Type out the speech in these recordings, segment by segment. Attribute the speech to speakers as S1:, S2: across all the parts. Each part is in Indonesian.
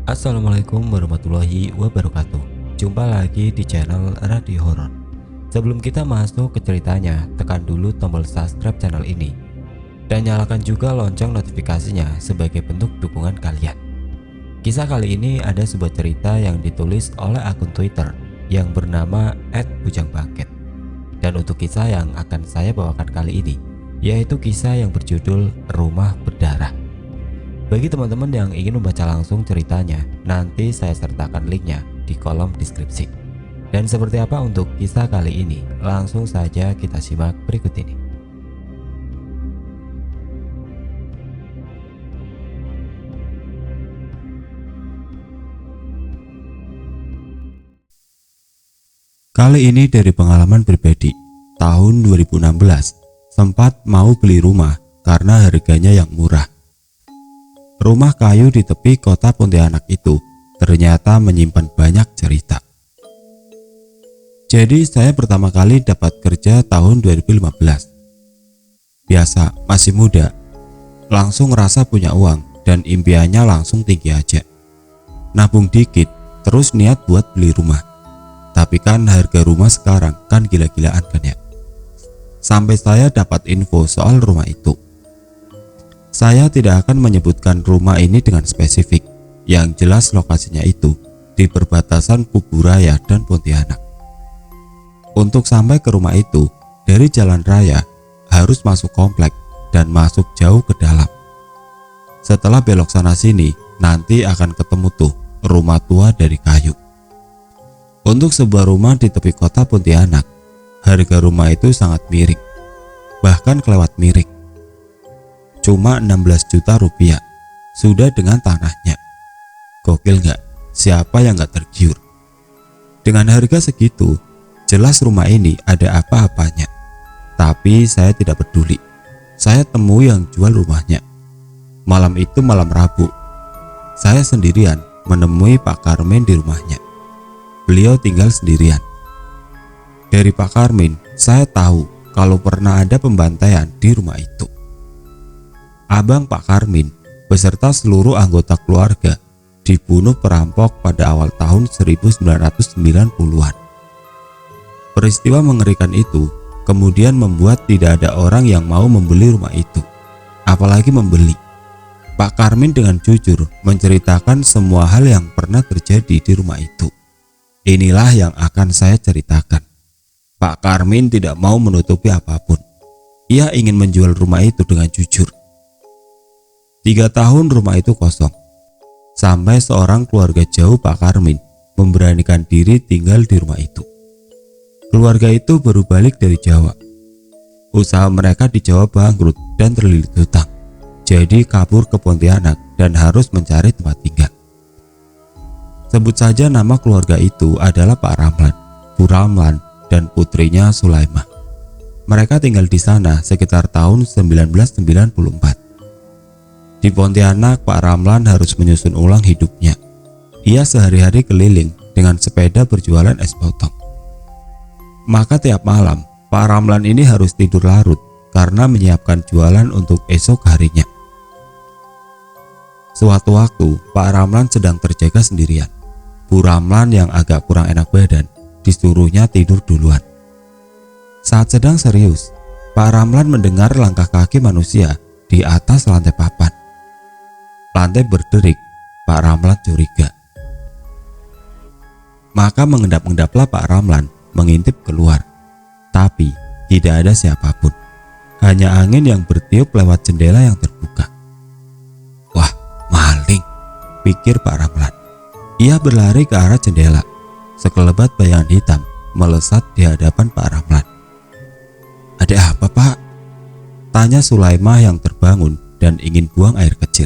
S1: Assalamualaikum warahmatullahi wabarakatuh. Jumpa lagi di channel Radio Horor. Sebelum kita masuk ke ceritanya, tekan dulu tombol subscribe channel ini dan nyalakan juga lonceng notifikasinya sebagai bentuk dukungan kalian. Kisah kali ini ada sebuah cerita yang ditulis oleh akun Twitter yang bernama @bujangbangkit. Dan untuk kisah yang akan saya bawakan kali ini, yaitu kisah yang berjudul Rumah Berdarah. Bagi teman-teman yang ingin membaca langsung ceritanya, nanti saya sertakan linknya di kolom deskripsi. Dan seperti apa untuk kisah kali ini? Langsung saja kita simak berikut ini. Kali ini dari pengalaman pribadi. Tahun 2016, sempat mau beli rumah karena harganya yang murah. Rumah kayu di tepi kota Pontianak itu ternyata menyimpan banyak cerita. Jadi saya pertama kali dapat kerja tahun 2015. Biasa, masih muda, langsung ngerasa punya uang dan impiannya langsung tinggi aja. Nabung dikit, terus niat buat beli rumah. Tapi kan harga rumah sekarang kan gila-gilaan kan ya. Sampai saya dapat info soal rumah itu. Saya tidak akan menyebutkan rumah ini dengan spesifik, yang jelas lokasinya itu di perbatasan Kuburaya dan Pontianak. Untuk sampai ke rumah itu, dari jalan raya harus masuk komplek dan masuk jauh ke dalam. Setelah belok sana sini, nanti akan ketemu tuh rumah tua dari kayu. Untuk sebuah rumah di tepi kota Pontianak, harga rumah itu sangat miring, bahkan kelewat miring. Cuma 16 juta rupiah, sudah dengan tanahnya. Gokil nggak? Siapa yang nggak tergiur? Dengan harga segitu, jelas rumah ini ada apa-apanya. Tapi saya tidak peduli. Saya temui yang jual rumahnya. Malam itu malam Rabu. Saya sendirian menemui Pak Karmin di rumahnya. Beliau tinggal sendirian. Dari Pak Karmin, saya tahu kalau pernah ada pembantaian di rumah itu. Abang Pak Karmin beserta seluruh anggota keluarga dibunuh perampok pada awal tahun 1990-an. Peristiwa mengerikan itu kemudian membuat tidak ada orang yang mau membeli rumah itu, apalagi membeli. Pak Karmin dengan jujur menceritakan semua hal yang pernah terjadi di rumah itu. Inilah yang akan saya ceritakan. Pak Karmin tidak mau menutupi apapun. Ia ingin menjual rumah itu dengan jujur. 3 tahun rumah itu kosong, sampai seorang keluarga jauh Pak Karmin memberanikan diri tinggal di rumah itu. Keluarga itu baru balik dari Jawa. Usaha mereka di Jawa bangkrut dan terlilit hutang, jadi kabur ke Pontianak dan harus mencari tempat tinggal. Sebut saja nama keluarga itu adalah Pak Ramlan, Bu Ramlan, dan putrinya Sulaimah. Mereka tinggal di sana sekitar tahun 1994. Di Pontianak, Pak Ramlan harus menyusun ulang hidupnya. Ia sehari-hari keliling dengan sepeda berjualan es potong. Maka tiap malam, Pak Ramlan ini harus tidur larut karena menyiapkan jualan untuk esok harinya. Suatu waktu, Pak Ramlan sedang terjaga sendirian. Bu Ramlan yang agak kurang enak badan disuruhnya tidur duluan. Saat sedang serius, Pak Ramlan mendengar langkah kaki manusia di atas lantai papan. Lantai berderik, Pak Ramlan curiga. Maka mengendap-endaplah Pak Ramlan mengintip keluar. Tapi tidak ada siapapun. Hanya angin yang bertiup lewat jendela yang terbuka. Wah, maling, pikir Pak Ramlan. Ia berlari ke arah jendela. Sekelebat bayangan hitam melesat di hadapan Pak Ramlan. Ada apa, Pak? Tanya Sulaimah yang terbangun dan ingin buang air kecil.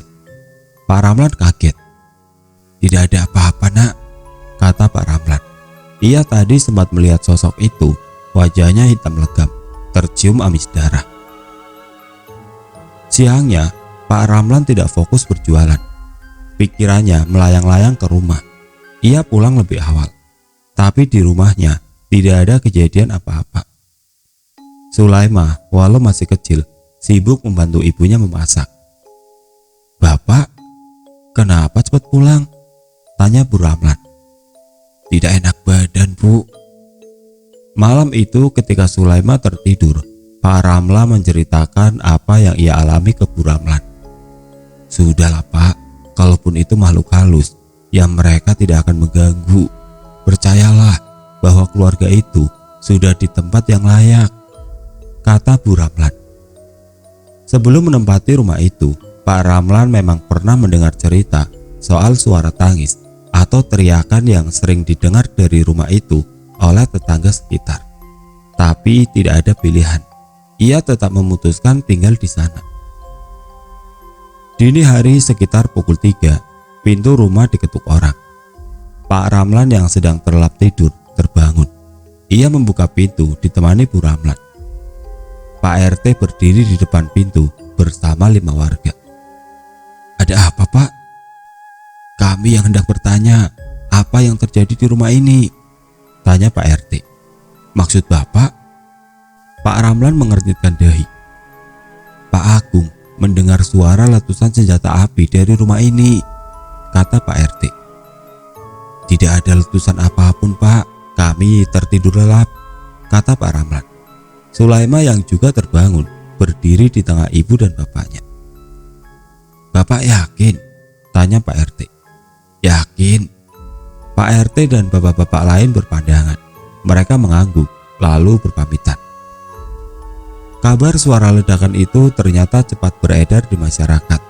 S1: Pak Ramlan kaget. Tidak ada apa-apa, nak, kata Pak Ramlan. Ia tadi sempat melihat sosok itu, wajahnya hitam legam, tercium amis darah. Siangnya, Pak Ramlan tidak fokus berjualan. Pikirannya melayang-layang ke rumah. Ia pulang lebih awal, tapi di rumahnya tidak ada kejadian apa-apa. Sulaimah, walau masih kecil, sibuk membantu ibunya memasak. Bapak, kenapa cepat pulang? Tanya Bu Ramlan. Tidak enak badan, Bu. Malam itu ketika Sulaima tertidur, Pak Ramlan menceritakan apa yang ia alami ke Bu Ramlan. Sudahlah Pak, kalaupun itu makhluk halus, ya mereka tidak akan mengganggu. Percayalah bahwa keluarga itu sudah di tempat yang layak, kata Bu Ramlan. Sebelum menempati rumah itu, Pak Ramlan memang pernah mendengar cerita soal suara tangis atau teriakan yang sering didengar dari rumah itu oleh tetangga sekitar. Tapi tidak ada pilihan, ia tetap memutuskan tinggal di sana. Dini hari sekitar pukul 3, pintu rumah diketuk orang. Pak Ramlan yang sedang terlelap tidur terbangun. Ia membuka pintu ditemani Bu Ramlan. Pak RT berdiri di depan pintu bersama 5 warga. Ada apa, Pak? Kami yang hendak bertanya apa yang terjadi di rumah ini, tanya Pak RT. Maksud Bapak? Pak Ramlan mengernyitkan dahi. Pak Agung mendengar suara letusan senjata api dari rumah ini, kata Pak RT. Tidak ada letusan apapun, Pak. Kami tertidur lelap, kata Pak Ramlan. Sulaima yang juga terbangun berdiri di tengah ibu dan bapaknya. Bapak yakin? Tanya Pak RT. Yakin. Pak RT dan bapak-bapak lain berpandangan. Mereka mengangguk lalu berpamitan. Kabar suara ledakan itu ternyata cepat beredar di masyarakat.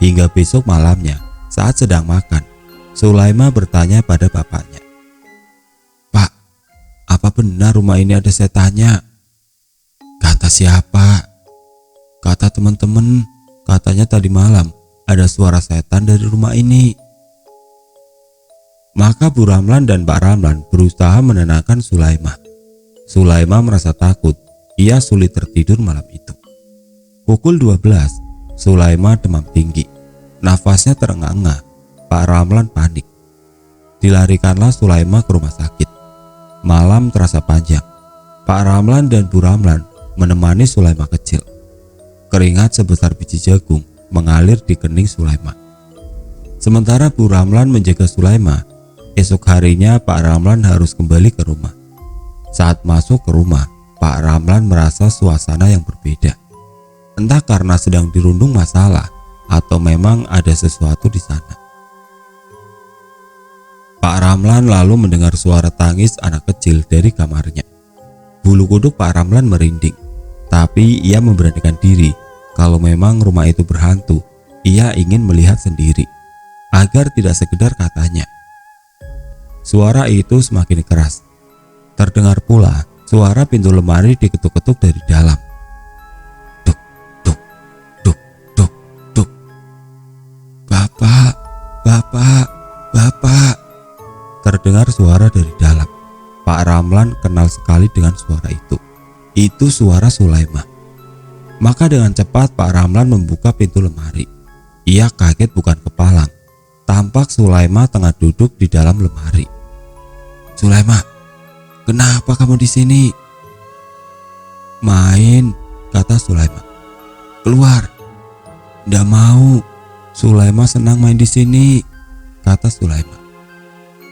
S1: Hingga besok malamnya saat sedang makan, Sulaima bertanya pada bapaknya. Pak, apa benar rumah ini ada setannya? Kata siapa? Kata teman-teman, katanya tadi malam ada suara setan dari rumah ini. Maka Bu Ramlan dan Pak Ramlan berusaha menenangkan Sulaima. Sulaima merasa takut, ia sulit tertidur malam itu. Pukul 12, Sulaima demam tinggi, nafasnya terengah-engah. Pak Ramlan panik. Dilarikanlah Sulaima ke rumah sakit. Malam terasa panjang. Pak Ramlan dan Bu Ramlan menemani Sulaima kecil. Keringat sebesar biji jagung mengalir di kening Sulaima. Sementara Bu Ramlan menjaga Sulaima, esok harinya Pak Ramlan harus kembali ke rumah. Saat masuk ke rumah, Pak Ramlan merasa suasana yang berbeda. Entah karena sedang dirundung masalah atau memang ada sesuatu di sana. Pak Ramlan lalu mendengar suara tangis anak kecil dari kamarnya. Bulu kuduk Pak Ramlan merinding, tapi ia memberanikan diri kalau memang rumah itu berhantu. Ia ingin melihat sendiri, agar tidak sekedar katanya. Suara itu semakin keras. Terdengar pula suara pintu lemari diketuk-ketuk dari dalam. Duk, duk, duk, duk, duk. Bapak, bapak, bapak. Terdengar suara dari dalam. Pak Ramlan kenal sekali dengan suara itu. Itu suara Sulaima. Maka dengan cepat Pak Ramlan membuka pintu lemari. Ia kaget bukan kepalang. Tampak Sulaima tengah duduk di dalam lemari. Sulaima, kenapa kamu di sini? Main, kata Sulaima. Keluar. Nggak mau. Sulaima senang main di sini, kata Sulaima.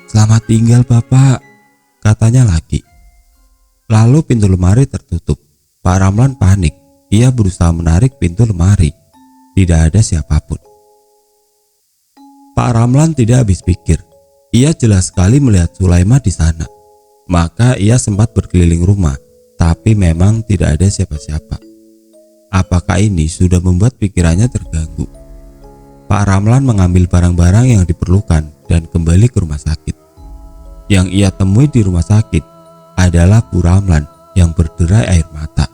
S1: Selamat tinggal Bapak, katanya lagi. Lalu pintu lemari tertutup. Pak Ramlan panik. Ia berusaha menarik pintu lemari. Tidak ada siapapun. Pak Ramlan tidak habis pikir. Ia jelas sekali melihat Sulaima di sana. Maka ia sempat berkeliling rumah, tapi memang tidak ada siapa-siapa. Apakah ini sudah membuat pikirannya terganggu? Pak Ramlan mengambil barang-barang yang diperlukan dan kembali ke rumah sakit. Yang ia temui di rumah sakit adalah Bu Ramlan yang berderai air mata.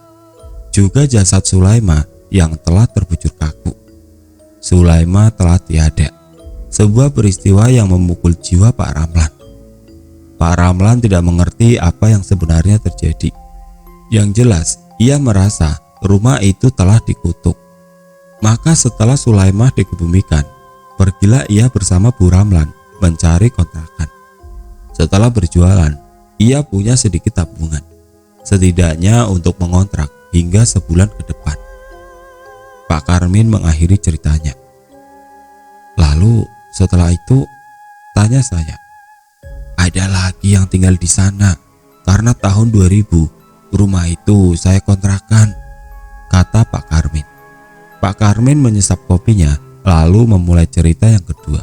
S1: Juga jasad Sulaima yang telah terbujur kaku. Sulaima telah tiada. Sebuah peristiwa yang memukul jiwa Pak Ramlan. Pak Ramlan tidak mengerti apa yang sebenarnya terjadi. Yang jelas, ia merasa rumah itu telah dikutuk. Maka setelah Sulaima dikebumikan, pergilah ia bersama Bu Ramlan mencari kontrakan. Setelah berjualan, ia punya sedikit tabungan, setidaknya untuk mengontrak hingga sebulan ke depan. Pak Karmin mengakhiri ceritanya. Lalu setelah itu, Tanya saya. Ada lagi yang tinggal di sana. Karena tahun 2000 rumah itu saya kontrakan, kata Pak Karmin. Pak Karmin menyesap kopinya lalu memulai cerita yang kedua.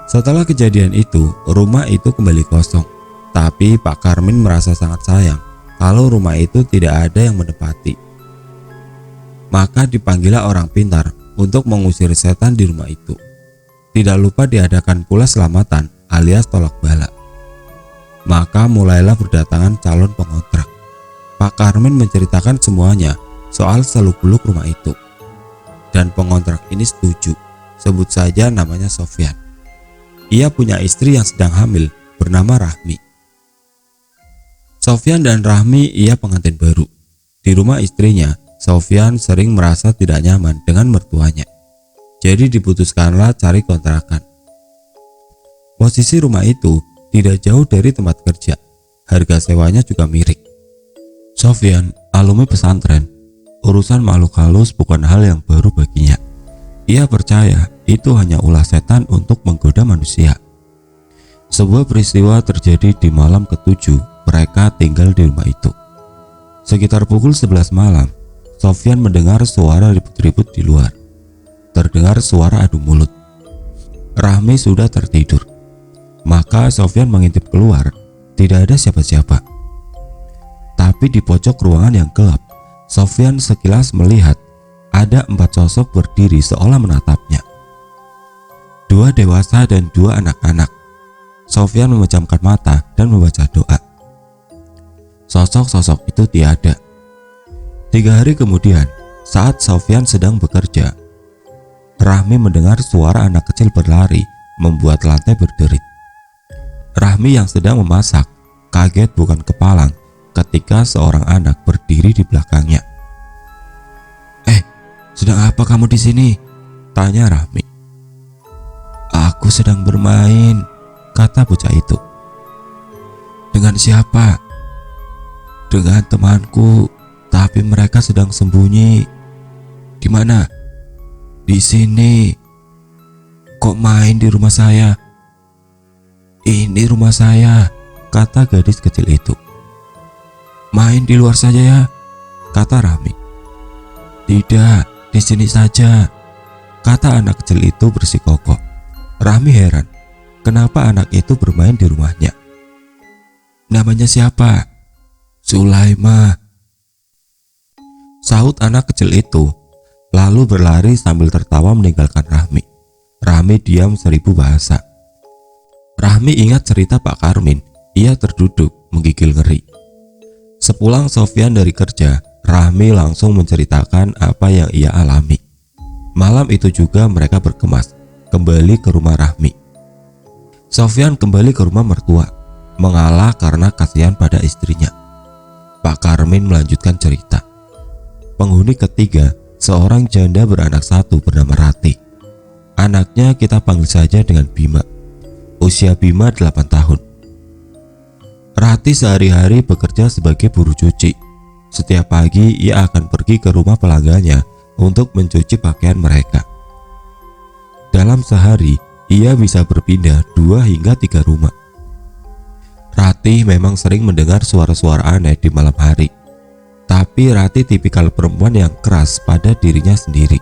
S1: Setelah kejadian itu, rumah itu kembali kosong. Tapi Pak Karmin merasa sangat sayang kalau rumah itu tidak ada yang menepati. Maka dipanggillah orang pintar untuk mengusir setan di rumah itu. Tidak lupa diadakan pula selamatan alias tolak bala. Maka mulailah berdatangan calon pengontrak. Pak Karmin menceritakan semuanya soal seluk-beluk rumah itu. Dan pengontrak ini setuju. Sebut saja namanya Sofyan. Ia punya istri yang sedang hamil bernama Rahmi. Sofyan dan Rahmi ia pengantin baru. Di rumah istrinya, Sofyan sering merasa tidak nyaman dengan mertuanya. Jadi diputuskanlah cari kontrakan. Posisi rumah itu tidak jauh dari tempat kerja. Harga sewanya juga miring. Sofyan, alumni pesantren, urusan makhluk halus bukan hal yang baru baginya. Ia percaya itu hanya ulah setan untuk menggoda manusia. Sebuah peristiwa terjadi di malam ke-7 mereka tinggal di rumah itu. Sekitar pukul 11 malam, Sofyan mendengar suara ribut-ribut di luar. Terdengar suara adu mulut. Rahmi sudah tertidur. Maka Sofyan mengintip keluar, tidak ada siapa-siapa. Tapi di pojok ruangan yang gelap, Sofyan sekilas melihat ada 4 sosok berdiri seolah menatapnya. 2 dewasa dan 2 anak-anak. Sofyan memejamkan mata dan membaca doa. Sosok-sosok itu tiada. 3 hari kemudian, saat Sofyan sedang bekerja, Rahmi mendengar suara anak kecil berlari membuat lantai berderit. Rahmi yang sedang memasak kaget bukan kepalang ketika seorang anak berdiri di belakangnya. Sedang apa kamu di sini? Tanya Rahmi. Aku sedang bermain, kata bocah itu. Dengan siapa? Dengan temanku, tapi mereka sedang sembunyi. Di mana? Di sini. Kok main di rumah saya? Ini rumah saya, kata gadis kecil itu. Main di luar saja ya, kata Rahmi. Tidak. Di sini saja, kata anak kecil itu bersikukuh. Rahmi heran, kenapa anak itu bermain di rumahnya. Namanya siapa? Sulaimah, sahut anak kecil itu, lalu berlari sambil tertawa meninggalkan Rahmi. Rahmi diam 1000 bahasa. Rahmi ingat cerita Pak Karmin, ia terduduk menggigil ngeri. Sepulang Sofyan dari kerja, Rahmi langsung menceritakan apa yang ia alami. Malam itu juga mereka berkemas kembali ke rumah Rahmi. Sofyan kembali ke rumah mertua, mengalah karena kasihan pada istrinya. Pak Karmin melanjutkan cerita. Penghuni ketiga, seorang janda beranak 1 bernama Rati. Anaknya kita panggil saja dengan Bima. Usia Bima 8 tahun. Rati sehari-hari bekerja sebagai buruh cuci. Setiap pagi ia akan pergi ke rumah pelanggannya untuk mencuci pakaian mereka. Dalam sehari ia bisa berpindah 2 hingga 3 rumah. Rati memang sering mendengar suara-suara aneh di malam hari. Tapi Rati tipikal perempuan yang keras pada dirinya sendiri.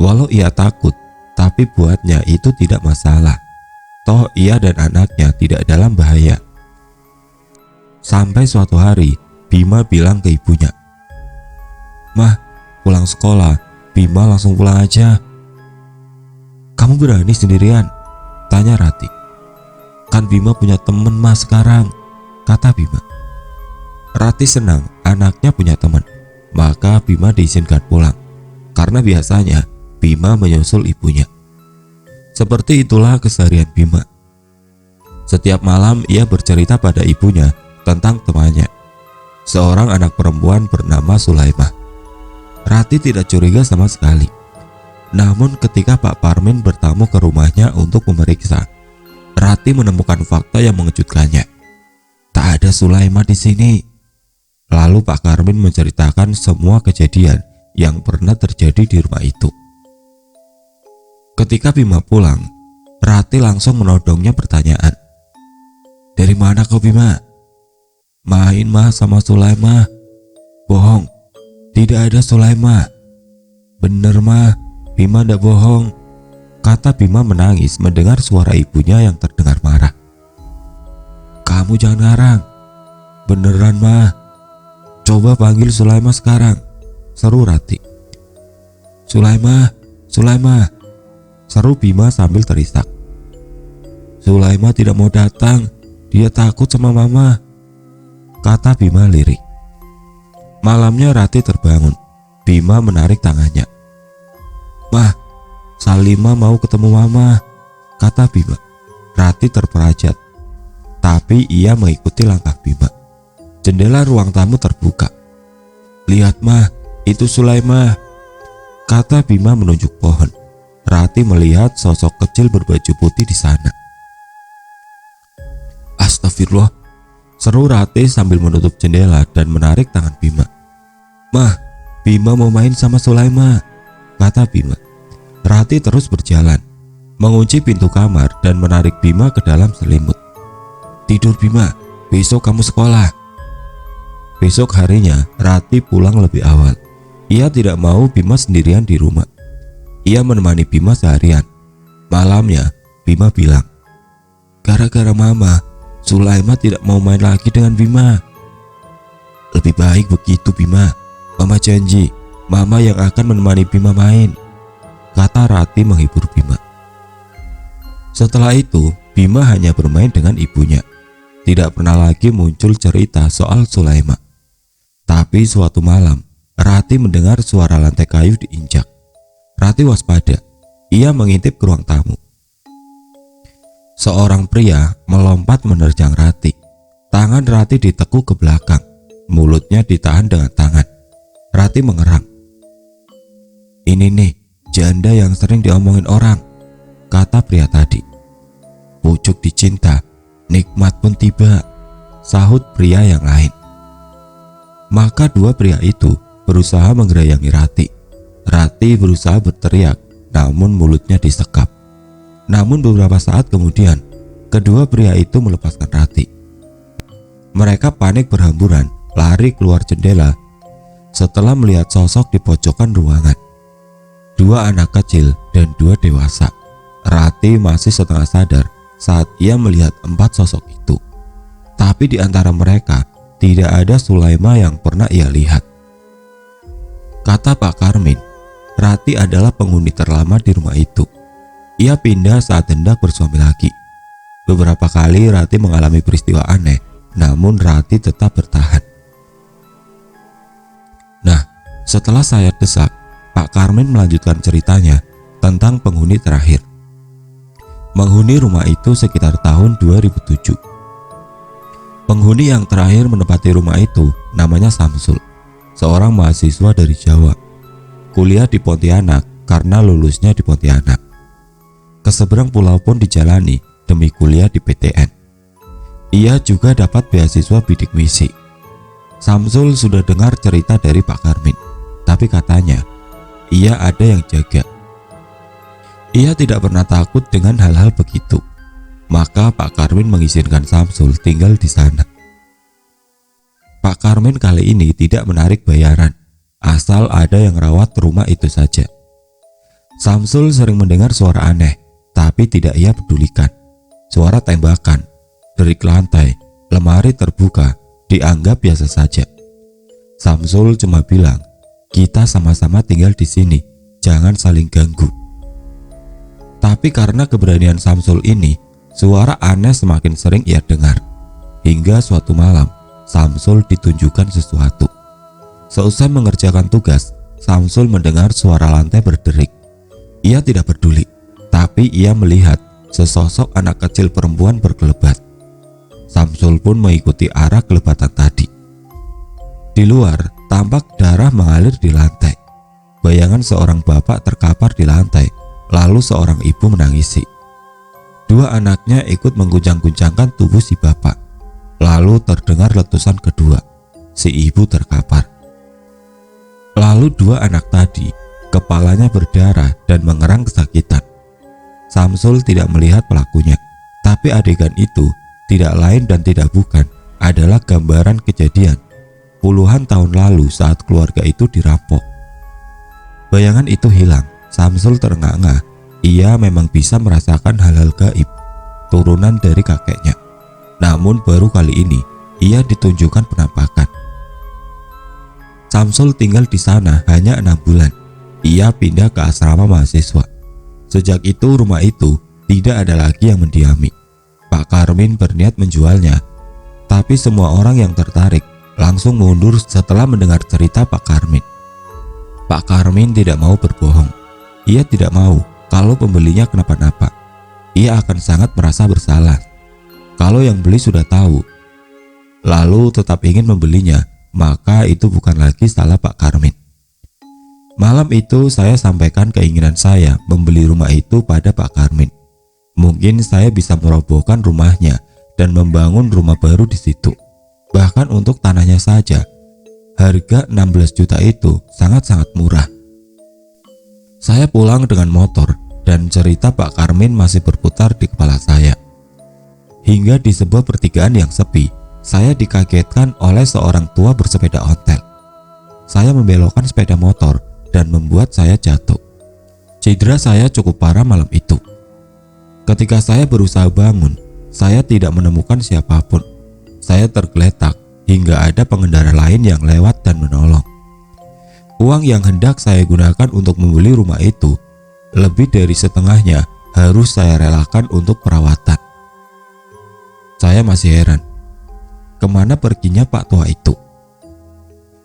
S1: Walau ia takut, tapi buatnya itu tidak masalah. Toh ia dan anaknya tidak dalam bahaya. Sampai suatu hari Bima bilang ke ibunya, "Mah, pulang sekolah, Bima langsung pulang aja." "Kamu berani sendirian?" tanya Rati. "Kan Bima punya temen mas sekarang," kata Bima. Rati senang anaknya punya teman, maka Bima diizinkan pulang. Karena biasanya Bima menyusul ibunya. Seperti itulah keseharian Bima. Setiap malam ia bercerita pada ibunya tentang temannya, seorang anak perempuan bernama Sulaimah. Rati tidak curiga sama sekali. Namun ketika Pak Parmin bertamu ke rumahnya untuk memeriksa, Rati menemukan fakta yang mengejutkannya. Tak ada Sulaimah di sini. Lalu Pak Karmin menceritakan semua kejadian yang pernah terjadi di rumah itu. Ketika Bima pulang, Rati langsung menodongnya pertanyaan. "Dari mana kau, Bima?" "Main mah sama Sulaima." "Bohong, tidak ada Sulaima." "Bener mah, Bima ndak bohong," kata Bima menangis mendengar suara ibunya yang terdengar marah. "Kamu jangan ngarang, beneran mah. Coba panggil Sulaima sekarang," seru Rati. "Sulaima, Sulaima," seru Bima sambil terisak. "Sulaima tidak mau datang, dia takut sama mama," kata Bima lirih. Malamnya Rati terbangun. Bima menarik tangannya. "Mah, Salima mau ketemu mama," kata Bima. Rati terperajat, tapi ia mengikuti langkah Bima. Jendela ruang tamu terbuka. "Lihat mah, itu Sulaima," kata Bima menunjuk pohon. Rati melihat sosok kecil berbaju putih di sana. "Astagfirullah," seru Rati sambil menutup jendela dan menarik tangan Bima. "Mah, Bima mau main sama Sulaima," kata Bima. Rati terus berjalan, mengunci pintu kamar dan menarik Bima ke dalam selimut. "Tidur Bima, besok kamu sekolah." Besok harinya Rati pulang lebih awal. Ia tidak mau Bima sendirian di rumah. Ia menemani Bima seharian. Malamnya Bima bilang, "Gara-gara mama, Sulaima tidak mau main lagi dengan Bima." "Lebih baik begitu Bima. Mama janji, mama yang akan menemani Bima main," kata Rati menghibur Bima. Setelah itu Bima hanya bermain dengan ibunya. Tidak pernah lagi muncul cerita soal Sulaima. Tapi suatu malam Rati mendengar suara lantai kayu diinjak. Rati waspada. Ia mengintip ke ruang tamu. Seorang pria melompat menerjang Rati. Tangan Rati ditekuk ke belakang. Mulutnya ditahan dengan tangan. Rati mengerang. "Ini nih, janda yang sering diomongin orang," kata pria tadi. "Pucuk dicinta, nikmat pun tiba," sahut pria yang lain. Maka dua pria itu berusaha menggerayangi Rati. Rati berusaha berteriak, namun mulutnya disekap. Namun beberapa saat kemudian, kedua pria itu melepaskan Rati. Mereka panik berhamburan, lari keluar jendela setelah melihat sosok di pojokan ruangan. Dua anak kecil dan dua dewasa. Rati masih setengah sadar saat ia melihat empat sosok itu. Tapi di antara mereka tidak ada Sulaima yang pernah ia lihat. Kata Pak Karmin, Rati adalah penghuni terlama di rumah itu. Ia pindah saat hendak bersuami lagi. Beberapa kali Rati mengalami peristiwa aneh, namun Rati tetap bertahan. Nah, setelah saya desak, Pak Karmin melanjutkan ceritanya tentang penghuni terakhir. Menghuni rumah itu sekitar tahun 2007. Penghuni yang terakhir menempati rumah itu namanya Samsul, seorang mahasiswa dari Jawa. Kuliah di Pontianak karena lulusnya di Pontianak. Keseberang pulau pun dijalani demi kuliah di PTN. Ia juga dapat beasiswa bidik misi. Samsul sudah dengar cerita dari Pak Karmin, tapi katanya ia ada yang jaga. Ia tidak pernah takut dengan hal-hal begitu. Maka Pak Karmin mengizinkan Samsul tinggal di sana. Pak Karmin kali ini tidak menarik bayaran, asal ada yang rawat rumah itu saja. Samsul sering mendengar suara aneh, tapi tidak ia pedulikan. Suara tembakan, derik lantai, lemari terbuka, dianggap biasa saja. Samsul cuma bilang, "Kita sama-sama tinggal di sini, jangan saling ganggu." Tapi karena keberanian Samsul ini, suara aneh semakin sering ia dengar. Hingga suatu malam, Samsul ditunjukkan sesuatu. Seusai mengerjakan tugas, Samsul mendengar suara lantai berderik. Ia tidak peduli, tapi ia melihat sesosok anak kecil perempuan berkelebat. Samsul pun mengikuti arah kelebatan tadi. Di luar, tampak darah mengalir di lantai. Bayangan seorang bapak terkapar di lantai, lalu seorang ibu menangisi. Dua anaknya ikut mengguncang-guncangkan tubuh si bapak. Lalu terdengar letusan kedua. Si ibu terkapar. Lalu dua anak tadi, kepalanya berdarah dan mengerang kesakitan. Samsul tidak melihat pelakunya, tapi adegan itu tidak lain dan tidak bukan adalah gambaran kejadian puluhan tahun lalu saat keluarga itu dirampok. Bayangan itu hilang. Samsul terengah-engah. Ia memang bisa merasakan hal-hal gaib, turunan dari kakeknya. Namun baru kali ini ia ditunjukkan penampakan. Samsul tinggal di sana hanya 6 bulan. Ia pindah ke asrama mahasiswa. Sejak itu rumah itu tidak ada lagi yang mendiami. Pak Karmin berniat menjualnya, tapi semua orang yang tertarik langsung mundur setelah mendengar cerita Pak Karmin. Pak Karmin tidak mau berbohong. Ia tidak mau kalau pembelinya kenapa-napa. Ia akan sangat merasa bersalah kalau yang beli sudah tahu, lalu tetap ingin membelinya, maka itu bukan lagi salah Pak Karmin. Malam itu saya sampaikan keinginan saya membeli rumah itu pada Pak Karmin. Mungkin saya bisa merobohkan rumahnya dan membangun rumah baru di situ. Bahkan untuk tanahnya saja, harga 16 juta itu sangat-sangat murah. Saya pulang dengan motor dan cerita Pak Karmin masih berputar di kepala saya. Hingga di sebuah pertigaan yang sepi, saya dikagetkan oleh seorang tua bersepeda ontel. Saya membelokkan sepeda motor dan membuat saya jatuh. Cedera saya cukup parah malam itu. Ketika saya berusaha bangun, saya tidak menemukan siapapun. Saya tergeletak hingga ada pengendara lain yang lewat dan menolong. Uang yang hendak saya gunakan untuk membeli rumah itu, lebih dari setengahnya harus saya relakan untuk perawatan. Saya masih heran, kemana perginya Pak tua itu?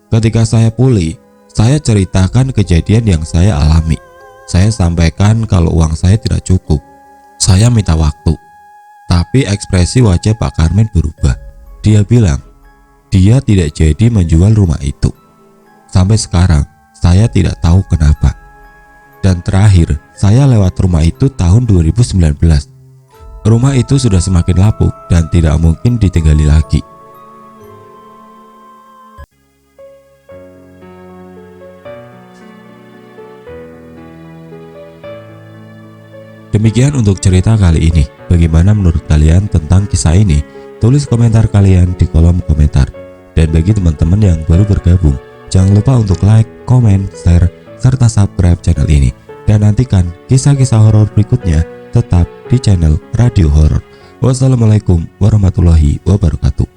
S1: Ketika saya pulih, saya ceritakan kejadian yang saya alami. Saya sampaikan kalau uang saya tidak cukup. Saya minta waktu. Tapi ekspresi wajah Pak Karmin berubah. Dia bilang, dia tidak jadi menjual rumah itu. Sampai sekarang, saya tidak tahu kenapa. Dan terakhir, saya lewat rumah itu tahun 2019. Rumah itu sudah semakin lapuk dan tidak mungkin ditinggali lagi. Demikian untuk cerita kali ini. Bagaimana menurut kalian tentang kisah ini? Tulis komentar kalian di kolom komentar. Dan bagi teman-teman yang baru bergabung, jangan lupa untuk like, komen, share, serta subscribe channel ini. Dan nantikan kisah-kisah horor berikutnya tetap di channel Radio Horor. Wassalamualaikum warahmatullahi wabarakatuh.